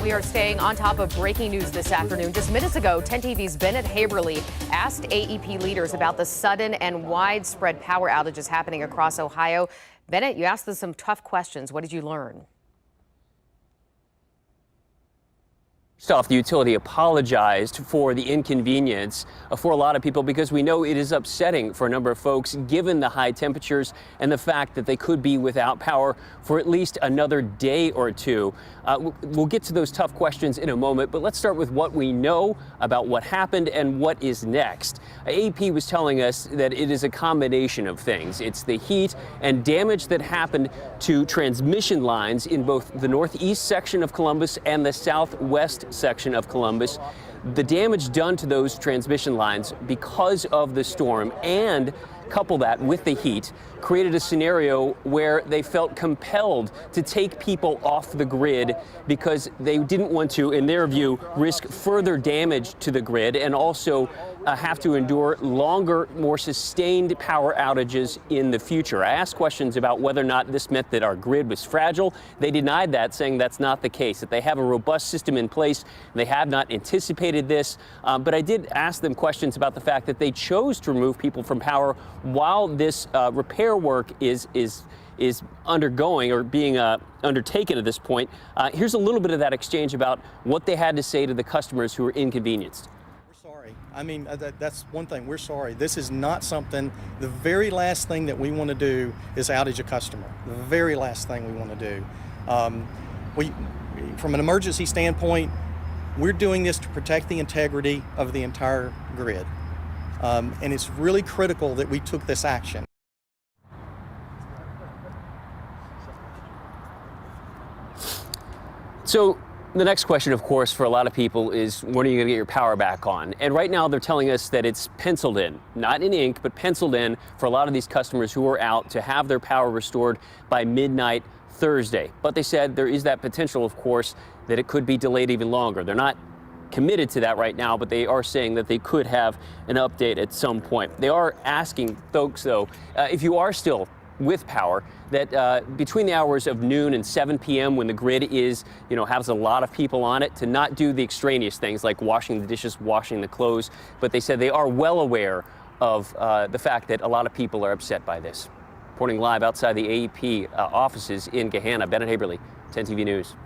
We are staying on top of breaking news this afternoon. Just minutes ago, 10 TV's Bennett Haberly asked AEP leaders about the sudden and widespread power outages happening across Ohio. Bennett, you asked them some tough questions. What did you learn? First off, the utility apologized for the inconvenience for a lot of people because we know it is upsetting for a number of folks given the high temperatures and the fact that they could be without power for at least another day or two. We'll get to those tough questions in a moment, but let's start with what we know about what happened and what is next. AEP was telling us that it is a combination of things. It's the heat and damage that happened to transmission lines in both the northeast section of Columbus and the southwest section of Columbus. The damage done to those transmission lines because of the storm, and couple that with the heat, created a scenario where they felt compelled to take people off the grid because they didn't want to, in their view, risk further damage to the grid and also have to endure longer, more sustained power outages in the future. I asked questions about whether or not this meant that our grid was fragile. They denied that, saying that's not the case, that they have a robust system in place. They have not anticipated this. But I did ask them questions about the fact that they chose to remove people from power while this repair work is undergoing or being undertaken at this point. Here's a little bit of that exchange about what they had to say to the customers who were inconvenienced. We're sorry. I mean, that's one thing. We're sorry. This is not something, the very last thing that we want to do is outage a customer. The very last thing we want to do. From an emergency standpoint, we're doing this to protect the integrity of the entire grid. And it's really critical that we took this action. So the next question, of course, for a lot of people is, when are you going to get your power back on? And right now they're telling us that it's penciled in, not in ink, but penciled in for a lot of these customers who are out to have their power restored by midnight Thursday. But they said there is that potential, of course, that it could be delayed even longer. They're not committed to that right now, but they are saying that they could have an update at some point. They are asking folks, though, if you are still with power, that between the hours of noon and 7 p.m. when the grid is, has a lot of people on it, to not do the extraneous things like washing the dishes, washing the clothes. But they said they are well aware of the fact that a lot of people are upset by this. Reporting live outside the AEP offices in Gahanna, Bennett Haberly, 10 TV News.